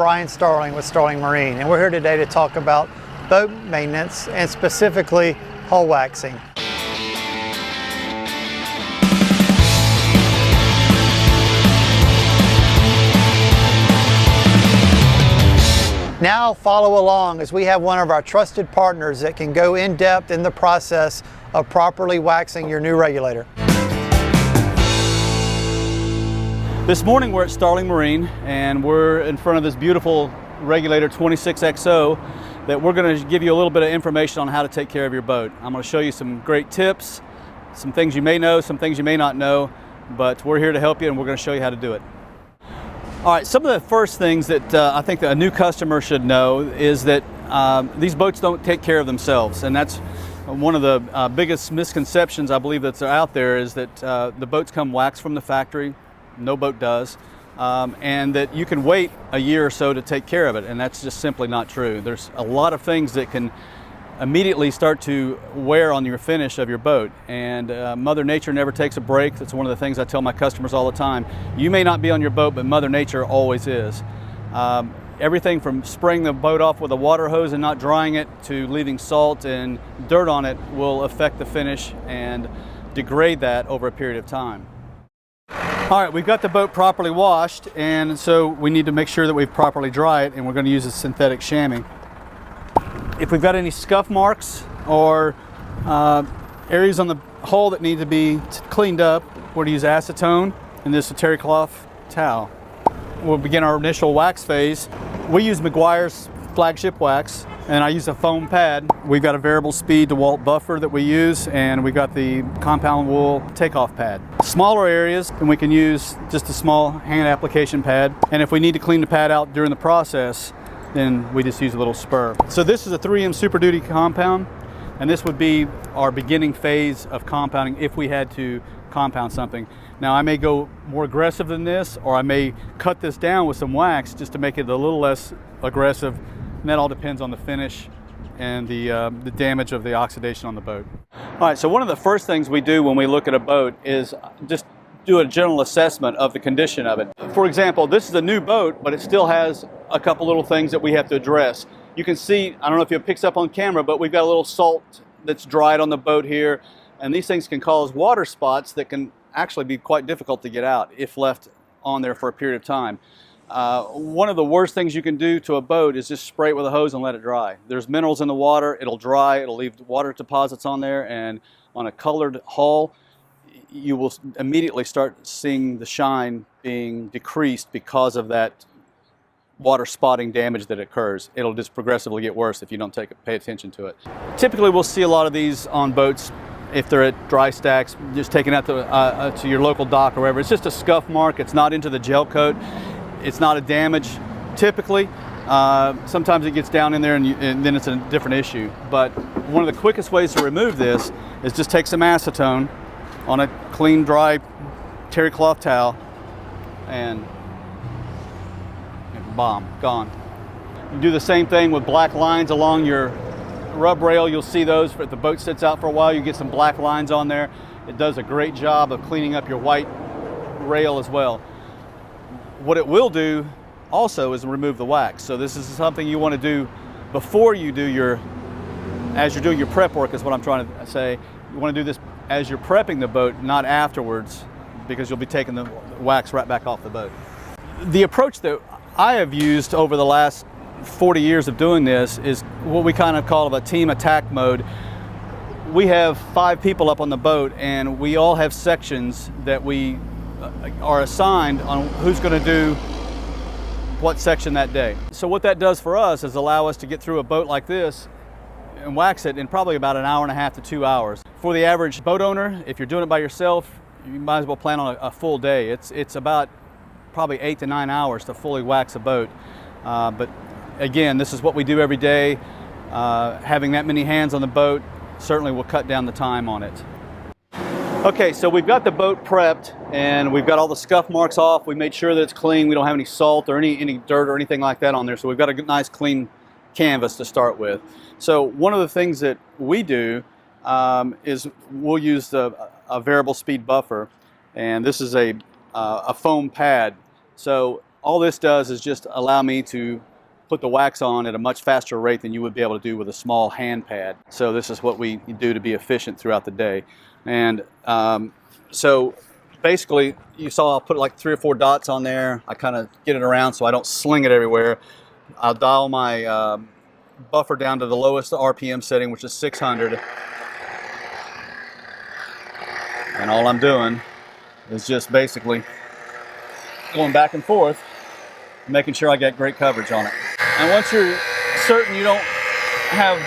Brian Starling with Starling Marine, and we're here today to talk about boat maintenance and specifically hull waxing. Now follow along as we have one of our trusted partners that can go in depth in the process of properly waxing your new regulator. This morning we're at Starling Marine and we're in front of this beautiful Regulator 26XO that we're going to give you a little bit of information on how to take care of your boat. I'm going to show you some great tips, some things you may know, some things you may not know, but we're here to help you and we're going to show you how to do it. All right, some of the first things that I think that a new customer should know is that these boats don't take care of themselves, and that's one of the biggest misconceptions I believe that's out there, is that the boats come waxed from the factory. No boat does, and that you can wait a year or so to take care of it, and that's just simply not true. There's a lot of things that can immediately start to wear on your finish of your boat, and Mother Nature never takes a break. That's one of the things I tell my customers all the time. You may not be on your boat, but Mother Nature always is. Everything from spraying the boat off with a water hose and not drying it to leaving salt and dirt on it will affect the finish and degrade that over a period of time. All right, we've got the boat properly washed, and so we need to make sure that we've properly dry it, and we're going to use a synthetic chamois. If we've got any scuff marks or areas on the hull that need to be cleaned up, we're going to use acetone and this terry cloth towel. We'll begin our initial wax phase. We use Meguiar's flagship wax, and I use a foam pad. We've got a variable speed DeWalt buffer that we use, and we've got the compound wool takeoff pad. Smaller areas, and we can use just a small hand application pad. And if we need to clean the pad out during the process, then we just use a little spur. So this is a 3M Super Duty compound, and this would be our beginning phase of compounding if we had to compound something. Now I may go more aggressive than this, or I may cut this down with some wax just to make it a little less aggressive, and that all depends on the finish and the damage of the oxidation on the boat. All right, so one of the first things we do when we look at a boat is just do a general assessment of the condition of it. For example, this is a new boat, but it still has a couple little things that we have to address. You can see, I don't know if it picks up on camera, but we've got a little salt that's dried on the boat here, and these things can cause water spots that can actually be quite difficult to get out if left on there for a period of time. One of the worst things you can do to a boat is just spray it with a hose and let it dry. There's minerals in the water, it'll dry, it'll leave water deposits on there, and on a colored hull, you will immediately start seeing the shine being decreased because of that water spotting damage that occurs. It'll just progressively get worse if you don't pay attention to it. Typically we'll see a lot of these on boats if they're at dry stacks, just taken out to your local dock or wherever. It's just a scuff mark, it's not into the gel coat, it's not a damage typically. Sometimes it gets down in there and then it's a different issue. But one of the quickest ways to remove this is just take some acetone on a clean, dry terry cloth towel, and bomb, gone. You do the same thing with black lines along your rub rail. You'll see those if the boat sits out for a while. You get some black lines on there. It does a great job of cleaning up your white rail as well. What it will do also is remove the wax. So this is something you want to do before you do as you're doing your prep work, is what I'm trying to say. You want to do this as you're prepping the boat, not afterwards, because you'll be taking the wax right back off the boat. The approach that I have used over the last 40 years of doing this is what we kind of call a team attack mode. We have 5 people up on the boat, and we all have sections that we are assigned on who's going to do what section that day. So what that does for us is allow us to get through a boat like this and wax it in probably about an hour and a half to 2 hours. For the average boat owner, if you're doing it by yourself, you might as well plan on a full day. It's about probably 8 to 9 hours to fully wax a boat. But again, this is what we do every day. Having that many hands on the boat certainly will cut down the time on it. Okay, so we've got the boat prepped and we've got all the scuff marks off. We made sure that it's clean. We don't have any salt or any dirt or anything like that on there. So we've got a nice clean canvas to start with. So one of the things that we do is we'll use a variable speed buffer, and this is a foam pad. So All this does is just allow me to put the wax on at a much faster rate than you would be able to do with a small hand pad. So this is what we do to be efficient throughout the day. And so basically, you saw I'll put like 3 or 4 dots on there. I kind of get it around so I don't sling it everywhere. I'll dial my buffer down to the lowest RPM setting, which is 600. And all I'm doing is just basically going back and forth, making sure I get great coverage on it. And once you're certain you don't have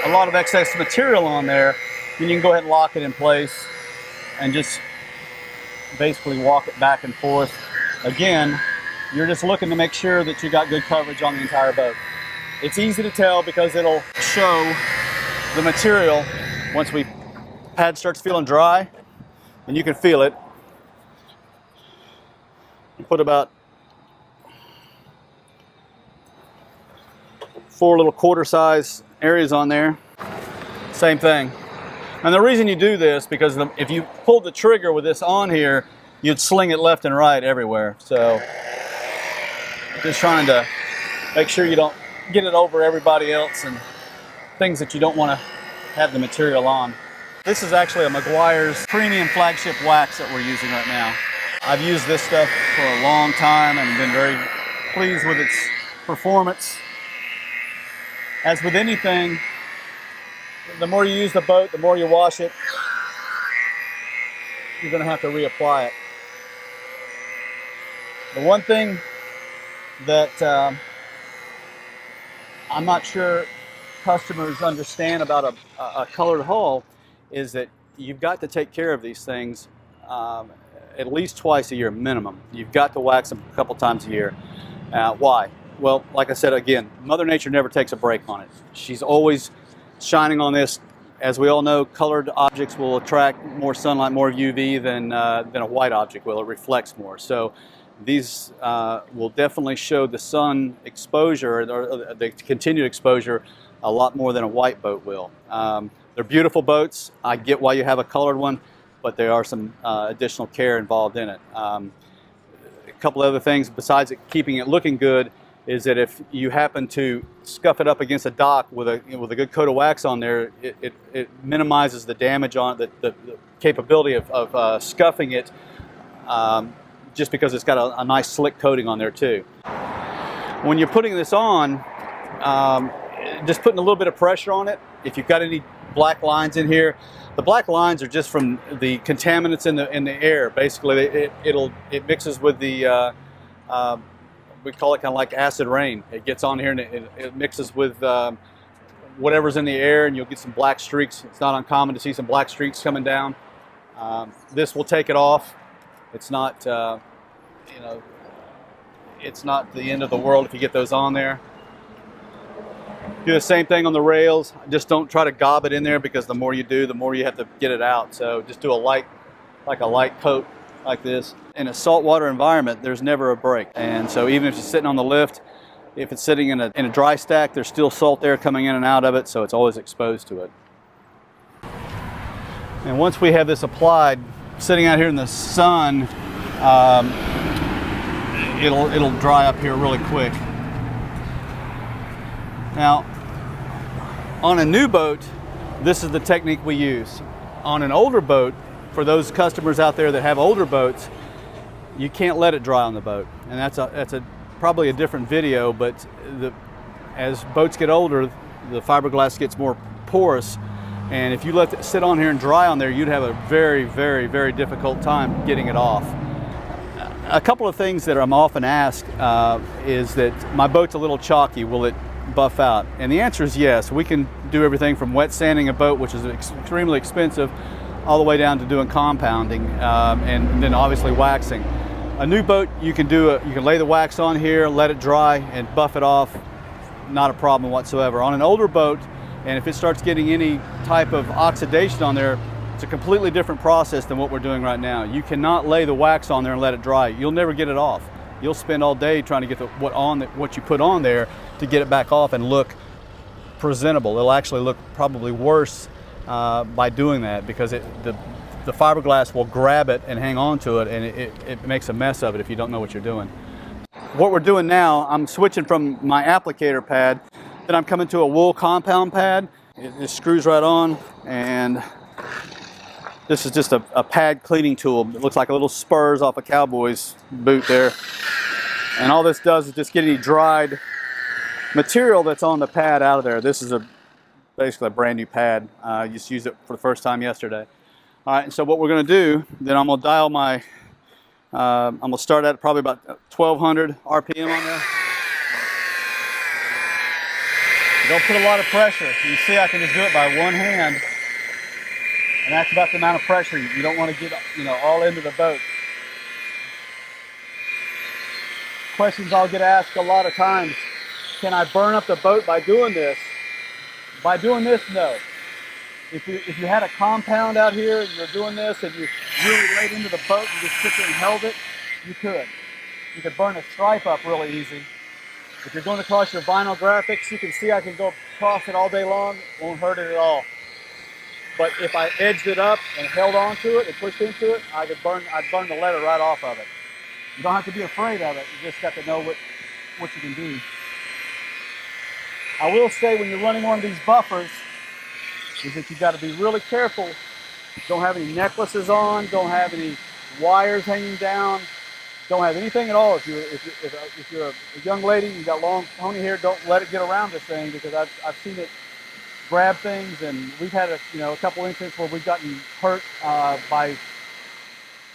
a lot of excess material on there, then you can go ahead and lock it in place and just basically walk it back and forth. Again, you're just looking to make sure that you got good coverage on the entire boat. It's easy to tell because it'll show the material once the pad starts feeling dry, and you can feel it. You put about 4 little quarter-size areas on there. Same thing. And the reason you do this, because if you pulled the trigger with this on here, you'd sling it left and right everywhere. So just trying to make sure you don't get it over everybody else and things that you don't want to have the material on. This is actually a Meguiar's premium flagship wax that we're using right now. I've used this stuff for a long time and been very pleased with its performance. As with anything, the more you use the boat, the more you wash it, you're going to have to reapply it. The one thing that I'm not sure customers understand about a colored hull is that you've got to take care of these things at least twice a year minimum. You've got to wax them a couple times a year. Why? Well, like I said, again, Mother Nature never takes a break on it. She's always shining on this. As we all know, colored objects will attract more sunlight, more UV than a white object will. It reflects more. So these will definitely show the sun exposure, or the continued exposure, a lot more than a white boat will. They're beautiful boats. I get why you have a colored one, but there are some additional care involved in it. A couple other things besides keeping it looking good is that if you happen to scuff it up against a dock with a good coat of wax on there, it minimizes the damage on it, the capability of scuffing it, just because it's got a nice slick coating on there too. When you're putting this on, just putting a little bit of pressure on it. If you've got any black lines in here, the black lines are just from the contaminants in the air. Basically, it mixes with the we call it kind of like acid rain. It gets on here and it mixes with whatever's in the air, and you'll get some black streaks. It's not uncommon to see some black streaks coming down. This will take it off. It's not, it's not the end of the world if you get those on there. Do the same thing on the rails. Just don't try to gob it in there, because the more you do, the more you have to get it out. So just do a light coat like this. In a saltwater environment, there's never a break. And so even if it's sitting on the lift, if it's sitting in a dry stack, there's still salt air coming in and out of it, so it's always exposed to it. And once we have this applied, sitting out here in the sun, it'll dry up here really quick. Now, on a new boat, this is the technique we use. On an older boat, for those customers out there that have older boats, you can't let it dry on the boat. And that's probably a different video, but as boats get older, the fiberglass gets more porous. And if you let it sit on here and dry on there, you'd have a very, very, very difficult time getting it off. A couple of things that I'm often asked is that my boat's a little chalky, will it buff out? And the answer is yes. We can do everything from wet sanding a boat, which is extremely expensive, all the way down to doing compounding, and then obviously waxing. A new boat, you can lay the wax on here, let it dry, and buff it off, not a problem whatsoever. On an older boat, and if it starts getting any type of oxidation on there, it's a completely different process than what we're doing right now. You cannot lay the wax on there and let it dry. You'll never get it off. You'll spend all day trying to get what you put on there to get it back off and look presentable. It'll actually look probably worse by doing that, because the fiberglass will grab it and hang on to it, and it makes a mess of it if you don't know what you're doing. what we're doing now, I'm switching from my applicator pad, then I'm coming to a wool compound pad. It screws right on, and this is just a pad cleaning tool. It looks like a little spurs off a cowboy's boot there. And all this does is just get any dried material that's on the pad out of there. This is basically a brand new pad. I just used it for the first time yesterday. All right, and so what we're gonna do, then I'm gonna dial my, I'm gonna start at probably about 1200 RPM on there. Don't put a lot of pressure. You see I can just do it by one hand. And that's about the amount of pressure. You don't want to get, all into the boat. Questions I'll get asked a lot of times, can I burn up the boat by doing this? By doing this, no. If you had a compound out here and you're doing this and you really laid into the boat and just sit there and held it, you could. You could burn a stripe up really easy. If you're going across your vinyl graphics, you can see I can go across it all day long, won't hurt it at all. But if I edged it up and held onto it and pushed into it, I'd burn the leather right off of it. You don't have to be afraid of it. You just got to know what you can do. I will say when you're running one of these buffers, is that you've got to be really careful. Don't have any necklaces on, don't have any wires hanging down, don't have anything at all. If you're a young lady, you've got long pony hair, don't let it get around this thing, because I've seen it grab things, and we've had a couple incidents where we've gotten hurt by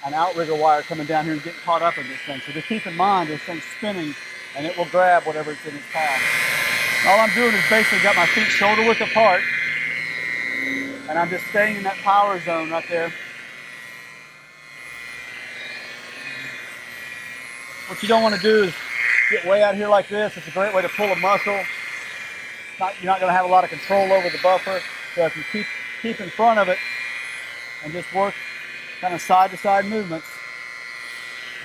an outrigger wire coming down here and getting caught up in this thing. So just keep in mind this thing's spinning and it will grab whatever's in its path. All I'm doing is basically got my feet shoulder width apart, and I'm just staying in that power zone right there. What you don't want to do is get way out here like this. It's a great way to pull a muscle. You're not going to have a lot of control over the buffer. So if you keep in front of it and just work kind of side to side movements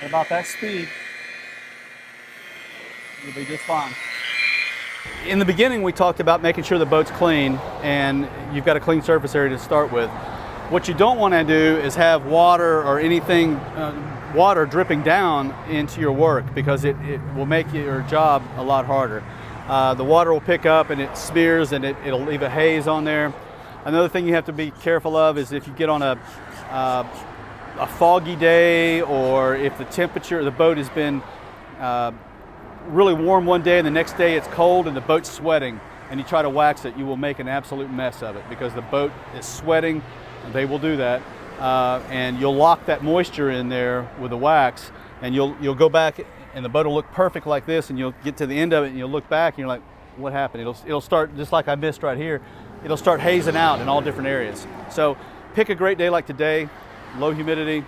at about that speed, you'll be just fine. In the beginning, we talked about making sure the boat's clean and you've got a clean surface area to start with. What you don't want to do is have water or anything, water dripping down into your work, because it will make your job a lot harder. The water will pick up and it smears and it'll leave a haze on there. Another thing you have to be careful of is if you get on a foggy day, or if the temperature of the boat has been really warm one day and the next day it's cold and the boat's sweating, and you try to wax it, you will make an absolute mess of it, because the boat is sweating. They will do that, and you'll lock that moisture in there with the wax, and you'll go back and the boat will look perfect like this, and you'll get to the end of it and you'll look back and you're like, what happened? It'll start just like I missed right here. It'll start hazing out in all different areas. So pick a great day like today, low humidity,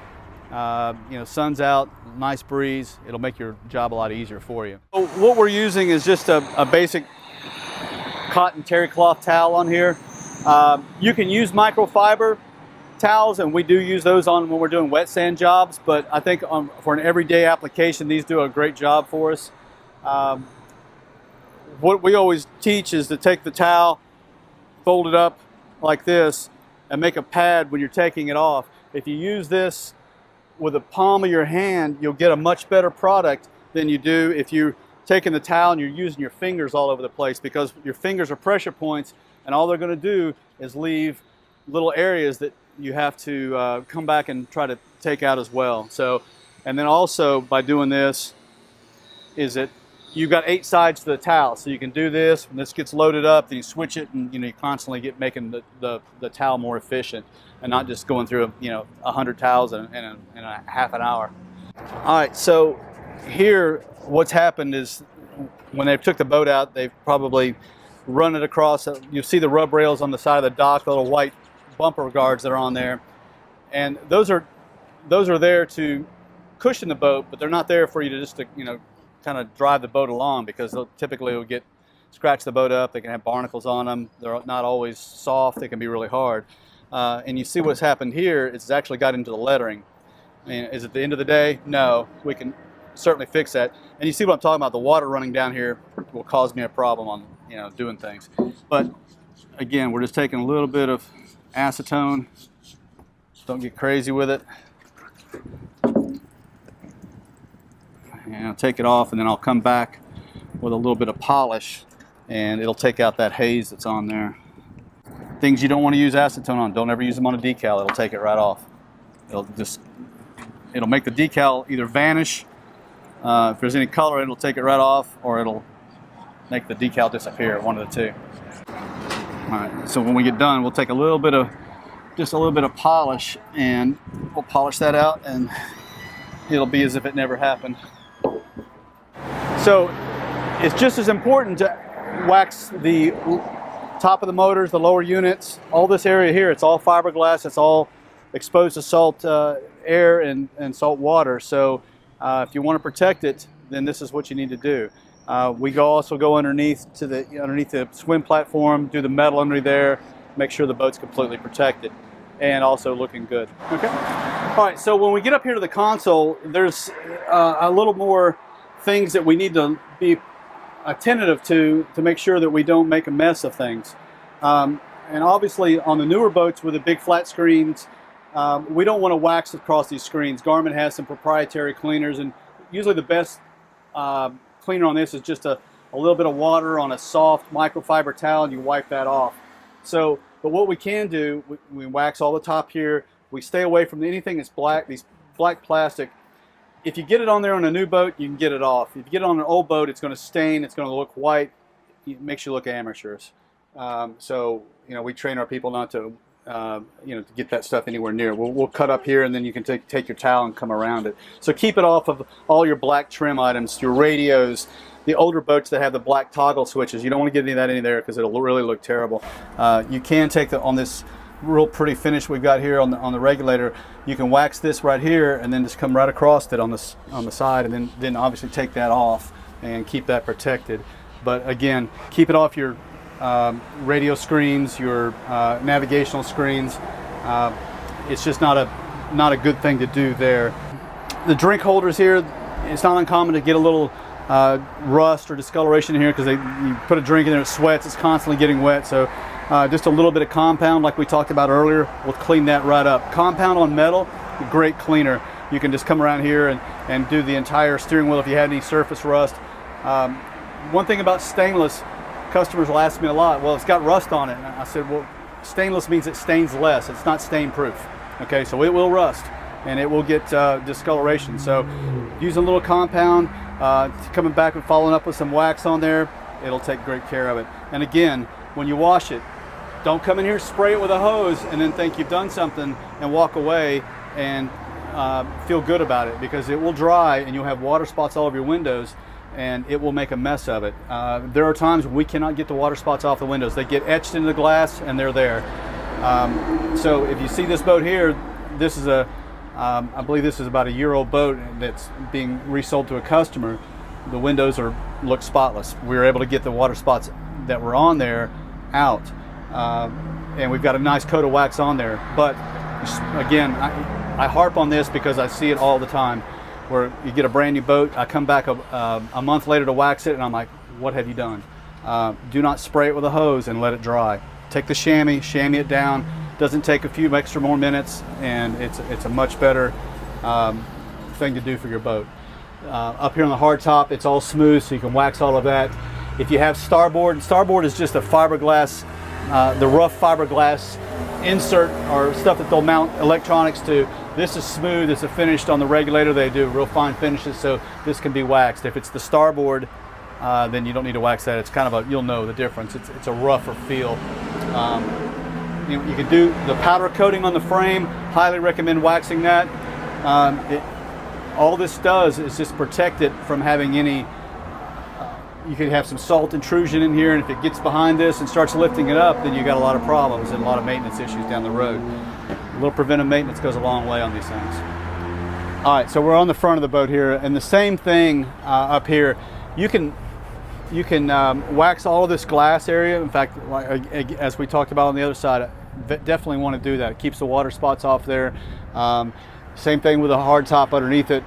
sun's out, nice breeze. It'll make your job a lot easier for you. So what we're using is just a basic cotton terry cloth towel on here. You can use microfiber towels, and we do use those on when we're doing wet sand jobs, but I think for an everyday application, these do a great job for us. What we always teach is to take the towel, fold it up like this, and make a pad when you're taking it off. If you use this with the palm of your hand, you'll get a much better product than you do if you're taking the towel and you're using your fingers all over the place, because your fingers are pressure points, and all they're going to do is leave little areas that you have to come back and try to take out as well. So, and then also by doing this, is that you've got 8 sides to the towel, so you can do this. When this gets loaded up, then you switch it, and you constantly making the towel more efficient, and not just going through 100 towels in a half an hour. All right, so here what's happened is when they took the boat out, they've probably run it across. You see the rub rails on the side of the dock, the little white bumper guards that are on there, and those are there to cushion the boat, but they're not there for you to just kind of drive the boat along, because they'll typically scratch the boat up. They can have barnacles on them. They're not always soft. They can be really hard. And you see what's happened here. It's actually got into the lettering. I mean, is it the end of the day? No, we can certainly fix that. And you see what I'm talking about. The water running down here will cause me a problem on doing things. But again, we're just taking a little bit of acetone. Don't get crazy with it. and I'll take it off, and then I'll come back with a little bit of polish, and it'll take out that haze that's on there. Things you don't want to use acetone on, don't ever use them on a decal. It'll take it right off. It'll make the decal either vanish. If there's any color, it'll take it right off, or it'll make the decal disappear, one of the two. All right, so when we get done, we'll take just a little bit of polish, and we'll polish that out, and it'll be as if it never happened. So it's just as important to wax the top of the motors, the lower units, all this area here. It's all fiberglass. It's all exposed to salt air and salt water. So if you want to protect it, then this is what you need to do. We also go underneath the swim platform, do the metal under there, make sure the boat's completely protected and also looking good. Okay. All right. So when we get up here to the console, there's a little more things that we need to be attentive to make sure that we don't make a mess of things. And obviously on the newer boats with the big flat screens, we don't want to wax across these screens. Garmin has some proprietary cleaners, and usually the best cleaner on this is just a little bit of water on a soft microfiber towel, and you wipe that off. So, but what we can do, we wax all the top here. We stay away from anything that's black, these black plastic. If you get it on there on a new boat, you can get it off. If you get it on an old boat, it's going to stain, it's going to look white. It makes you look amateurs. So, we train our people not to, to get that stuff anywhere near. We'll cut up here, and then you can take your towel and come around it. So keep it off of all your black trim items, your radios, the older boats that have the black toggle switches. You don't want to get any of that in there because it'll really look terrible. You can take on this real pretty finish we've got here on the regulator. You can wax this right here and then just come right across it on the side, and then obviously take that off and keep that protected. But again, keep it off your radio screens, your navigational screens. It's just not a good thing to do there. The drink holders here, it's not uncommon to get a little rust or discoloration here because you put a drink in there, it sweats, it's constantly getting wet. So just a little bit of compound, like we talked about earlier, will clean that right up. Compound on metal, a great cleaner. You can just come around here and do the entire steering wheel if you had any surface rust. One thing about stainless, customers will ask me a lot, well, it's got rust on it. And I said, well, stainless means it stains less. It's not stain proof. Okay, so it will rust and it will get discoloration. So using a little compound, coming back and following up with some wax on there, it'll take great care of it. And again, when you wash it, don't come in here, spray it with a hose, and then think you've done something and walk away and feel good about it, because it will dry and you'll have water spots all over your windows and it will make a mess of it. There are times when we cannot get the water spots off the windows. They get etched into the glass and they're there. So if you see this boat here, this is I believe this is about a year-old boat that's being resold to a customer. The windows look spotless. We were able to get the water spots that were on there out, and we've got a nice coat of wax on there. But again, I harp on this because I see it all the time, where you get a brand new boat, I come back a month later to wax it, and I'm like, what have you done? Do not spray it with a hose and let it dry. Take the chamois it down. Doesn't take a few more minutes, and it's a much better thing to do for your boat. Up here on the hard top, it's all smooth, so you can wax all of that. If you have starboard is just a fiberglass, the rough fiberglass insert or stuff that they'll mount electronics to. This is smooth. It's a finished on the regulator. They do real fine finishes, so this can be waxed. If it's the starboard, then you don't need to wax that. It's kind of you'll know the difference. It's a rougher feel. You can do the powder coating on the frame. Highly recommend waxing that. All this does is just protect it from having any. You could have some salt intrusion in here, and if it gets behind this and starts lifting it up, then you got a lot of problems and a lot of maintenance issues down the road. A little preventive maintenance goes a long way on these things. All right, so we're on the front of the boat here, and the same thing up here. You can wax all of this glass area. In fact, as we talked about on the other side, I definitely want to do that. It keeps the water spots off there. Same thing with a hard top underneath it.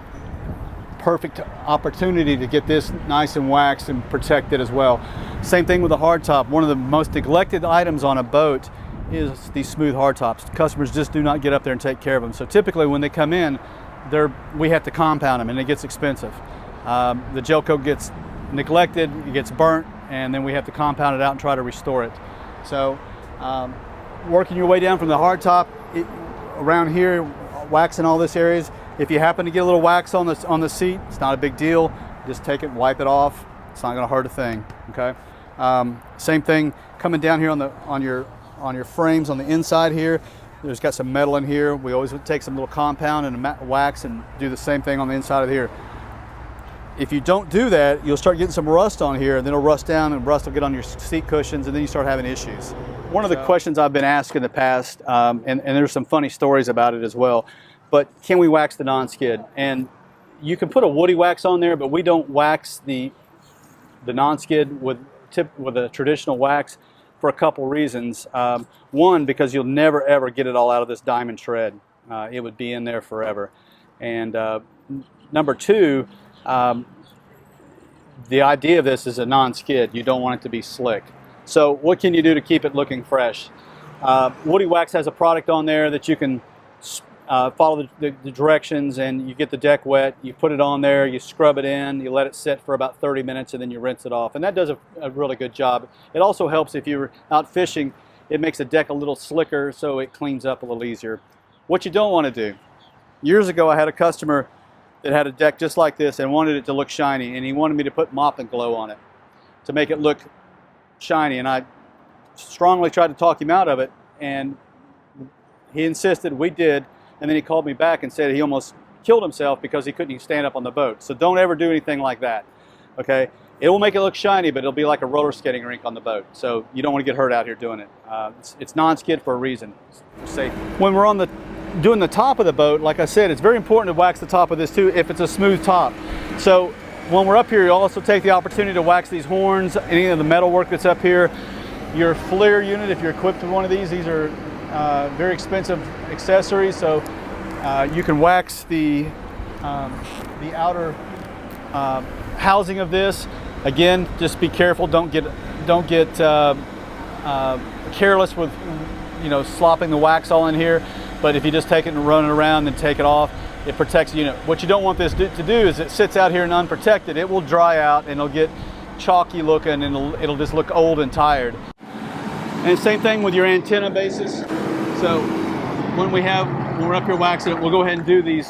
Perfect opportunity to get this nice and waxed and protected as well. Same thing with the hard top. One of the most neglected items on a boat is these smooth hard tops. Customers just do not get up there and take care of them. So typically when they come in, we have to compound them, and it gets expensive. the gel coat gets neglected, it gets burnt, and then we have to compound it out and try to restore it. So working your way down from the hard top around here, waxing all this areas. If you happen to get a little wax on the seat, it's not a big deal. Just take it and wipe it off. It's not going to hurt a thing. Okay. Same thing coming down here on your frames on the inside here. There's got some metal in here. We always take some little compound and wax and do the same thing on the inside of here. If you don't do that, you'll start getting some rust on here, and then it'll rust down, and rust will get on your seat cushions, and then you start having issues. One of the questions I've been asked in the past, and there's some funny stories about it as well, but can we wax the non-skid? And you can put a woody wax on there, but we don't wax the non-skid with a traditional wax for a couple reasons. One, because you'll never ever get it all out of this diamond shred. It would be in there forever. And number two, the idea of this is a non-skid. You don't want it to be slick. So what can you do to keep it looking fresh? Woody Wax has a product on there that you can follow the directions, and you get the deck wet, you put it on there, you scrub it in, you let it sit for about 30 minutes, and then you rinse it off. And that does a really good job. It also helps if you're out fishing. It makes the deck a little slicker, so it cleans up a little easier. What you don't want to do. Years ago, I had a customer that had a deck just like this and wanted it to look shiny, and he wanted me to put Mop and Glow on it to make it look shiny, and I strongly tried to talk him out of it, and he insisted. We did, and then he called me back and said he almost killed himself because he couldn't even stand up on the boat. So don't ever do anything like that, okay? It will make it look shiny, but it'll be like a roller skating rink on the boat, so you don't want to get hurt out here doing it. It's non-skid for a reason. It's safe. When we're doing the top of the boat, like I said, it's very important to wax the top of this too if it's a smooth top. So when we're up here, you also take the opportunity to wax these horns, any of the metal work that's up here. Your FLIR unit, if you're equipped with one of these are very expensive accessories, so you can wax the outer housing of this. Again, just be careful. Don't get careless with slopping the wax all in here. But if you just take it and run it around and take it off, it protects the unit. What you don't want this to do is it sits out here and unprotected. It will dry out and it'll get chalky looking, and it'll just look old and tired. And same thing with your antenna bases. So when we're up here waxing it, we'll go ahead and do these,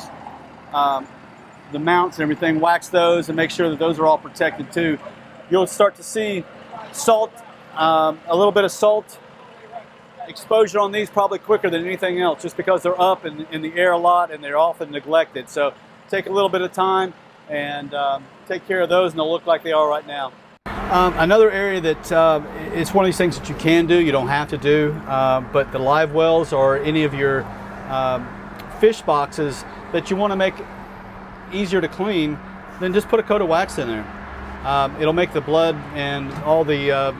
the mounts and everything, wax those and make sure that those are all protected too. You'll start to see salt, a little bit of salt exposure on these probably quicker than anything else, just because they're up in the air a lot and they're often neglected. So take a little bit of time and take care of those, and they'll look like they are right now. Another area that it's one of these things that you can do, you don't have to do, but the live wells or any of your fish boxes that you want to make easier to clean, then just put a coat of wax in there. It'll make the blood and all the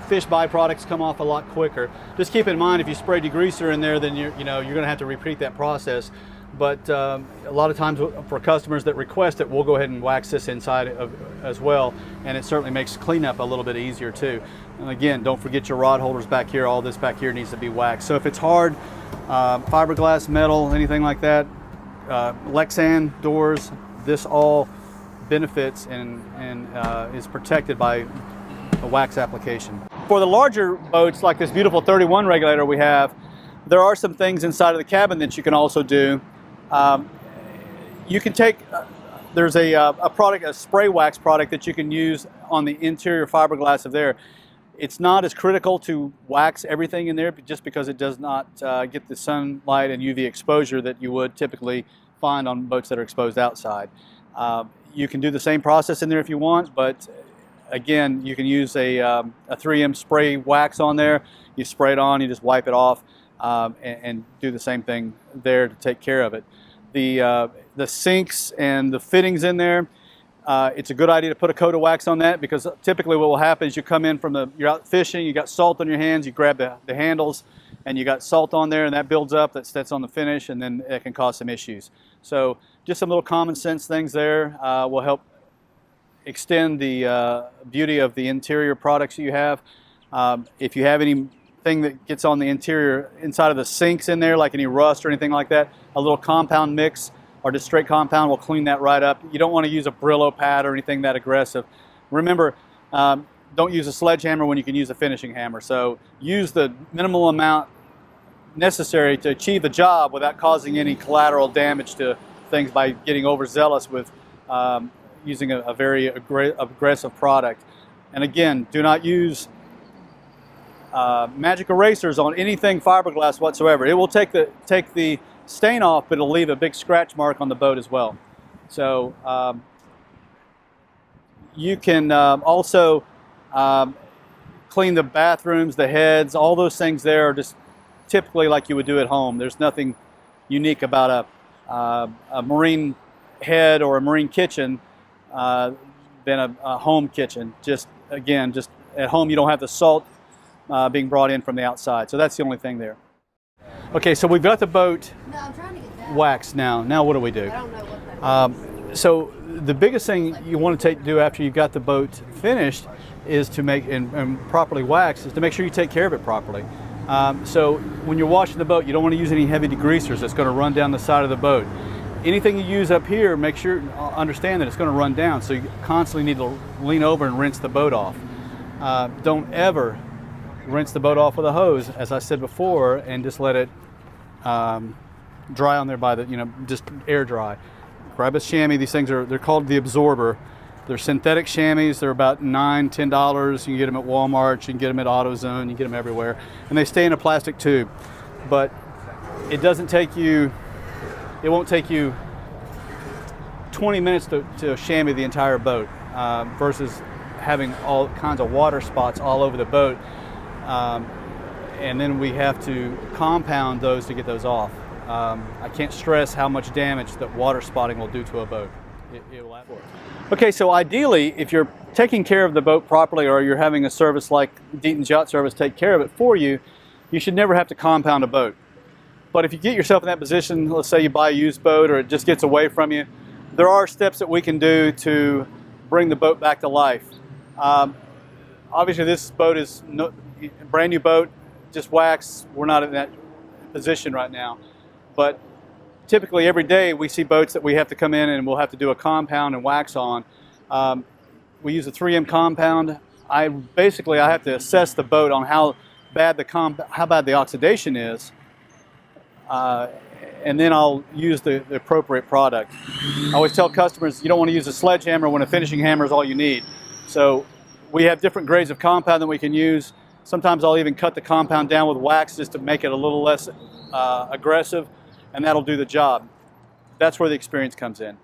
fish byproducts come off a lot quicker. Just keep in mind, if you spray degreaser in there, then you're going to have to repeat that process. But a lot of times for customers that request it, we'll go ahead and wax this inside as well, and it certainly makes cleanup a little bit easier too. And again, don't forget your rod holders back here. All this back here needs to be waxed. So if it's hard, fiberglass, metal, anything like that, Lexan doors, this all benefits and is protected by a wax application. For the larger boats, like this beautiful 31 regulator we have, there are some things inside of the cabin that you can also do. You can take, there's a product, a spray wax product that you can use on the interior fiberglass of there. It's not as critical to wax everything in there just because it does not get the sunlight and UV exposure that you would typically find on boats that are exposed outside. You can do the same process in there if you want, but again, you can use a 3M spray wax on there. You spray it on, you just wipe it off, and do the same thing there to take care of it. The sinks and the fittings in there, it's a good idea to put a coat of wax on that, because typically what will happen is you come in you're out fishing, you got salt on your hands, you grab the handles, and you got salt on there, and that builds up, that's on the finish, and then it can cause some issues. So just some little common sense things there will help extend the beauty of the interior products that you have. If you have anything that gets on the interior inside of the sinks in there, like any rust or anything like that, a little compound mix or just straight compound will clean that right up. You don't want to use a Brillo pad or anything that aggressive. Remember, don't use a sledgehammer when you can use a finishing hammer. So use the minimal amount necessary to achieve the job without causing any collateral damage to things by getting overzealous with using a very aggressive product. And again, do not use magic erasers on anything fiberglass whatsoever. It will take the stain off, but it'll leave a big scratch mark on the boat as well. So you can also clean the bathrooms, the heads, all those things there are just typically like you would do at home. There's nothing unique about a marine head or a marine kitchen than a home kitchen. Just at home you don't have the salt being brought in from the outside. So that's the only thing there. Okay, so we've got the boat waxed now. Now what do we do? I don't know what that So the biggest thing you want to do after you've got the boat finished is to make and properly waxed, is to make sure you take care of it properly. So when you're washing the boat, you don't want to use any heavy degreasers that's going to run down the side of the boat. Anything you use up here, make sure, understand that it's going to run down, so you constantly need to lean over and rinse the boat off. Don't ever rinse the boat off with a hose, as I said before, and just let it dry on there by just air dry. Grab a chamois. These things they're called the absorber. They're synthetic chamois. They're about $9, $10. You can get them at Walmart. You can get them at AutoZone. You can get them everywhere, and they stay in a plastic tube. But it won't take you 20 minutes to chamois the entire boat versus having all kinds of water spots all over the boat. And then we have to compound those to get those off. I can't stress how much damage that water spotting will do to a boat. It will happen. Okay, so ideally, if you're taking care of the boat properly, or you're having a service like Deaton's Yacht Service take care of it for you, you should never have to compound a boat. But if you get yourself in that position, let's say you buy a used boat or it just gets away from you, there are steps that we can do to bring the boat back to life. Obviously, this boat is a brand new boat, just waxed. We're not in that position right now. But typically every day we see boats that we have to come in and we'll have to do a compound and wax on. We use a 3M compound. I have to assess the boat on how bad the oxidation is, and then I'll use the appropriate product. I always tell customers you don't want to use a sledgehammer when a finishing hammer is all you need. So we have different grades of compound that we can use. Sometimes I'll even cut the compound down with wax just to make it a little less aggressive, and that'll do the job. That's where the experience comes in.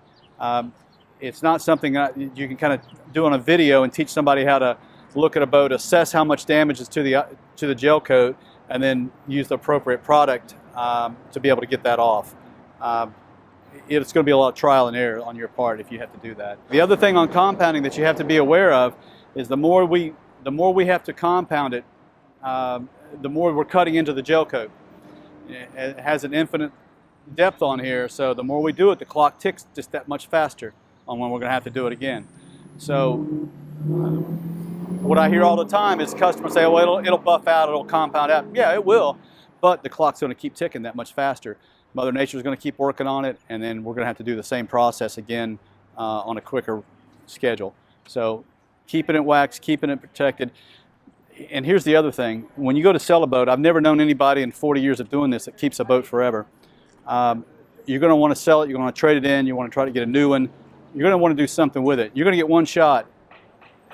It's not something you can kind of do on a video and teach somebody how to look at a boat, assess how much damage is to the gel coat, and then use the appropriate product to be able to get that off. It's going to be a lot of trial and error on your part if you have to do that. The other thing on compounding that you have to be aware of is the more we have to compound it, the more we're cutting into the gel coat. It has an infinite depth on here, so the more we do it, the clock ticks just that much faster on when we're going to have to do it again. So what I hear all the time is customers say, well, it'll buff out, it'll compound out. Yeah, it will, but the clock's going to keep ticking that much faster. Mother Nature's going to keep working on it, and then we're going to have to do the same process again on a quicker schedule. So keeping it waxed, keeping it protected. And here's the other thing. When you go to sell a boat, I've never known anybody in 40 years of doing this that keeps a boat forever. You're going to want to sell it, you're going to trade it in, you want to try to get a new one. You're going to want to do something with it. You're going to get one shot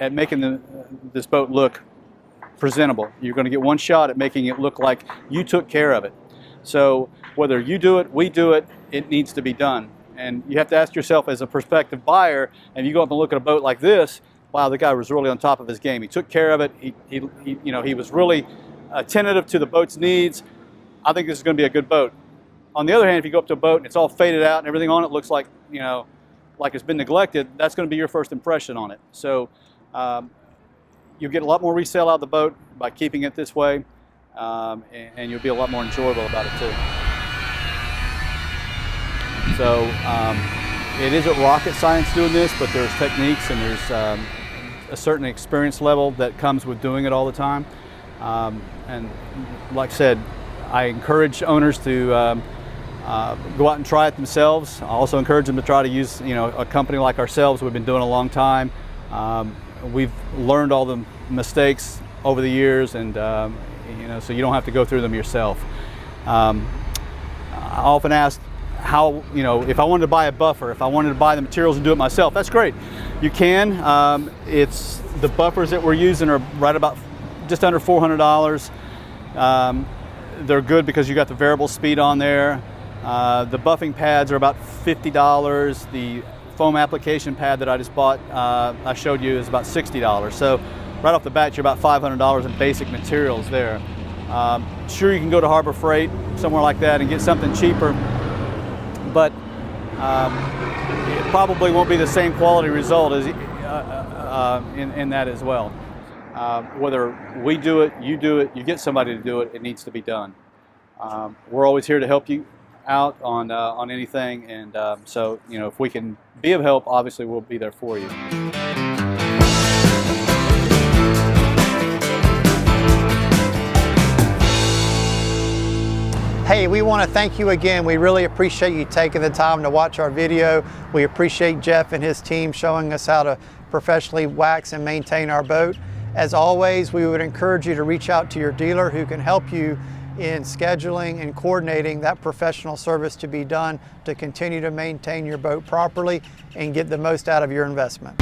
at making this boat look presentable. You're going to get one shot at making it look like you took care of it. So whether you do it, we do it, it needs to be done. And you have to ask yourself as a prospective buyer, and you go up and look at a boat like this, wow, the guy was really on top of his game. He took care of it. He was really attentive to the boat's needs. I think this is going to be a good boat. On the other hand, if you go up to a boat and it's all faded out and everything on it looks like, like it's been neglected, that's going to be your first impression on it. So you'll get a lot more resale out of the boat by keeping it this way, and you'll be a lot more enjoyable about it too. So it isn't rocket science doing this, but there's techniques and there's a certain experience level that comes with doing it all the time. And like I said, I encourage owners to go out and try it themselves. I also encourage them to try to use, a company like ourselves. We've been doing it a long time. We've learned all the mistakes over the years, and so you don't have to go through them yourself. I often ask how, if I wanted to buy a buffer, if I wanted to buy the materials and do it myself, that's great. You can. It's the buffers that we're using are right about just under $400. They're good because you got the variable speed on there. The buffing pads are about $50. The foam application pad that I just bought, I showed you, is about $60. So right off the bat, you're about $500 in basic materials there. Sure, you can go to Harbor Freight, somewhere like that, and get something cheaper, but it probably won't be the same quality result as in that as well. Whether we do it, you get somebody to do it, it needs to be done. We're always here to help you out on anything, and so if we can be of help, obviously we'll be there for you. Hey, we want to thank you again. We really appreciate you taking the time to watch our video. We appreciate Jeff and his team showing us how to professionally wax and maintain our boat. As always, we would encourage you to reach out to your dealer who can help you in scheduling and coordinating that professional service to be done to continue to maintain your boat properly and get the most out of your investment.